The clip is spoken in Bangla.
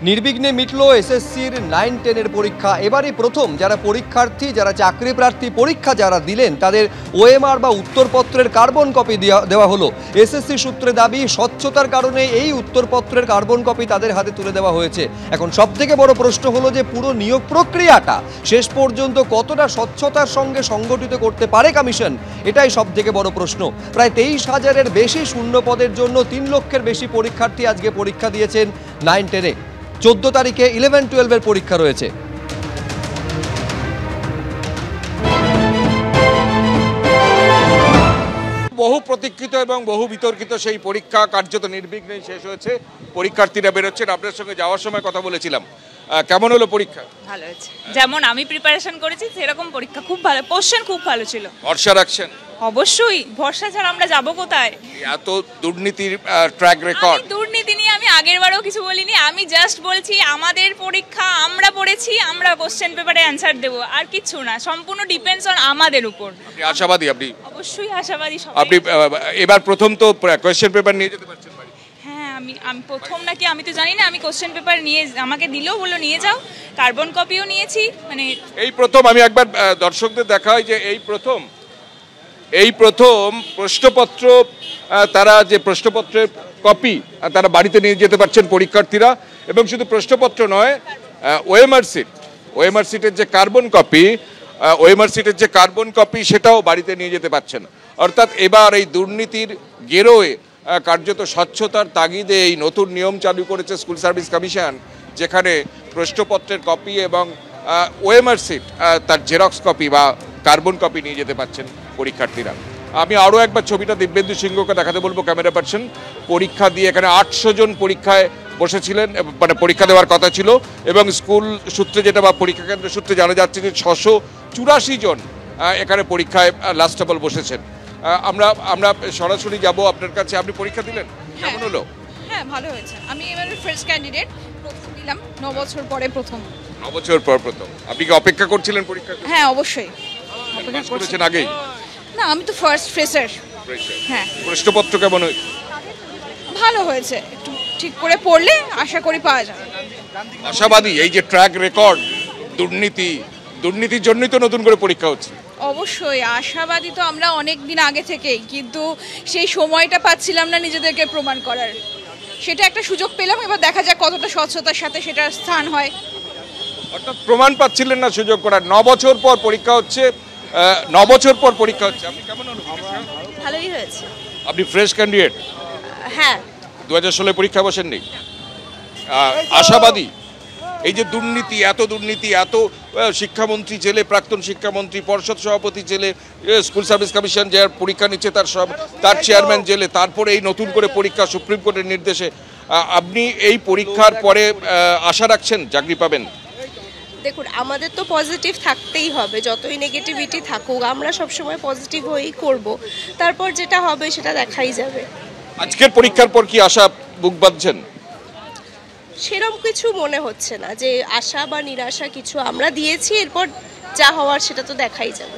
নির্বিঘ্নে মিটল এসএসসির 9-10 পরীক্ষা। এবারই প্রথম যারা পরীক্ষার্থী, যারা চাকরি প্রার্থী পরীক্ষা যারা দিলেন তাদের ওএমআর বা উত্তরপত্রের কার্বন কপি দেওয়া হলো। এসএসসি সূত্রে দাবি স্বচ্ছতার কারণে এই উত্তরপত্রের কার্বন কপি তাদের হাতে তুলে দেওয়া হয়েছে। এখন সবথেকে বড় প্রশ্ন হলো যে পুরো নিয়োগ প্রক্রিয়াটা শেষ পর্যন্ত কতটা স্বচ্ছতার সঙ্গে সংগঠিত করতে পারে কমিশন, এটাই সবথেকে বড় প্রশ্ন। প্রায় 23,000-এর বেশি শূন্য পদের জন্য 3 লক্ষের বেশি পরীক্ষার্থী আজকে পরীক্ষা দিয়েছেন 9-10-এ। 14 তারিখে 11-12-এর পরীক্ষা রয়েছে। বহু প্রতীক্ষিত এবং বহু বিতর্কিত সেই পরীক্ষা কার্যত নির্বিঘ্নে শেষ হয়েছে। পরীক্ষার্থীরা বেরোচ্ছেন। আপনার সঙ্গে যাওয়ার সময় কথা বলেছিলাম, কেমন হলো পরীক্ষা? ভালো হয়েছে, যেমন আমি প্রিপারেশন করেছি সেরকম পরীক্ষা খুব ভালো, কোশ্চেন খুব ভালো ছিল। ভরসা রাখছেন? অবশ্যই, ভরসা ছাড়া আমরা যাব কোথায়? এত দুর্নীতির ট্র্যাক রেকর্ড। দুর্নীতি নিয়ে আমি আগের বারেও কিছু বলিনি, আমি জাস্ট বলছি আমাদের পরীক্ষা আমরা পড়েছি, আমরা কোশ্চেন পেপারে অ্যানসার দেবো, আর কিছু না। সম্পূর্ণ ডিপেন্ডস অন আমাদের উপর। আপনি আশাবাদী? আপনি অবশ্যই আশাবাদী। আপনি এবার প্রথম তো কোশ্চেন পেপার নিয়ে যেতে পারছেন বাড়ি? হ্যাঁ, আমি প্রথম নাকি আমি তো জানি না। আমি কোশ্চেন পেপার নিয়ে, আমাকে দিলেও বললো নিয়ে যাও, কার্বন কপিও নিয়েছি। মানে এই প্রথম আমি একবার দর্শকদের দেখাই যে এই প্রথম প্রশ্নপত্র, তারা যে প্রশ্নপত্রের কপি তারা বাড়িতে নিয়ে যেতে পারছেন পরীক্ষার্থীরা। এবং শুধু প্রশ্নপত্র নয়, ওএমআর সিটের যে কার্বন কপি সেটাও বাড়িতে নিয়ে যেতে পারছেন। অর্থাৎ এবার এই দুর্নীতির গেরোয় কার্যত স্বচ্ছতার তাগিদে এই নতুন নিয়ম চালু করেছে স্কুল সার্ভিস কমিশন, যেখানে প্রশ্নপত্রের কপি এবং ওএমআর সিট তার জেরক্স কপি বা কার্বন কপি নিয়ে যেতে পারছেন পরীক্ষার্থীরা। আমি আরও একবার ছবিটা দিব্যেন্দু সিংহকে দেখাতে বলবো, ক্যামেরা পার্সন। পরীক্ষা দিয়ে এখানে 800 জন পরীক্ষায় বসেছিলেন, মানে পরীক্ষা দেওয়ার কথা ছিল। এবং স্কুল সূত্রে যেটা বা পরীক্ষা কেন্দ্র সূত্রে জানা যাচ্ছে যে 684 জন এখানে পরীক্ষায় লাস্ট অফ অল বসেছেন। আমরা সরাসরি যাব আপনার কাছে। আপনি পরীক্ষা দিলেন, কেমন হলো? হ্যাঁ, ভালো হয়েছে। আমি এবারে ফার্স্ট ক্যান্ডিডেট, প্রথম দিলাম 9 বছর পরে প্রথম। 9 বছর পর প্রথম। আপনি কি অপেক্ষা করছিলেন পরীক্ষা? হ্যাঁ, অবশ্যই অপেক্ষা করেছেন আগেই? না, আমি তো ফার্স্ট ফ্রেশার। হ্যাঁ। প্রশ্নপত্র কেমন হয়েছে? ভালো হয়েছে, একটু ঠিক করে পড়লে আশা করি পাওয়া যাবে। আশাবাদী? এই যে ট্র্যাক রেকর্ড, দুর্নীতির জন্যই তো নতুন করে পরীক্ষা হচ্ছে। অবশ্যই আশাবাদী তো আমরা অনেক দিন আগে থেকেই, কিন্তু সেই সময়টা পাচ্ছিলাম না নিজেদেরকে প্রমাণ করার। সেটা একটা সুযোগ পেলাম, এবার দেখা যাক কতটা স্বচ্ছতার সাথে সেটার স্থান হয়। অর্থাৎ প্রমাণ পাচ্ছিলেন না সুযোগ করার। 9 বছর পর পরীক্ষা হচ্ছে। 9 বছর পর পরীক্ষা হচ্ছে। আপনি কেমন হলো? ভালোই হয়েছে। আপনি ফ্রেশ ক্যান্ডিডেট? হ্যাঁ। 2016 পরীক্ষা বসেননি? আশাবাদী? এই যে এত দুর্নীতি, এত শিক্ষামন্ত্রী জেলে, প্রাক্তন শিক্ষামন্ত্রী, পর্ষদ সভাপতি জেলে, স্কুল সার্ভিস কমিশন যার পরীক্ষা নিচ্ছে তার চেয়ারম্যান জেলে, তারপরে এই নতুন করে পরীক্ষা সুপ্রিম কোর্টের নির্দেশে, আপনি এই পরীক্ষার পরে আশা রাখছেন চাকরি পাবেন? দেখুন, আমাদের তো পজিটিভ থাকতেই হবে, যতই নেগেটিভিটি থাকুক আমরা সবসময় পজিটিভ হয়েই করব। তারপর যেটা হবে সেটা দেখাই যাবে। আজকের পরীক্ষার পর কি আশা বুক বাঁধছেন? সেরকম কিছু মনে হচ্ছে না যে আশা বা নিরাশা কিছু। আমরা দিয়েছি, এরপর যা হওয়ার সেটা তো দেখাই যাবে।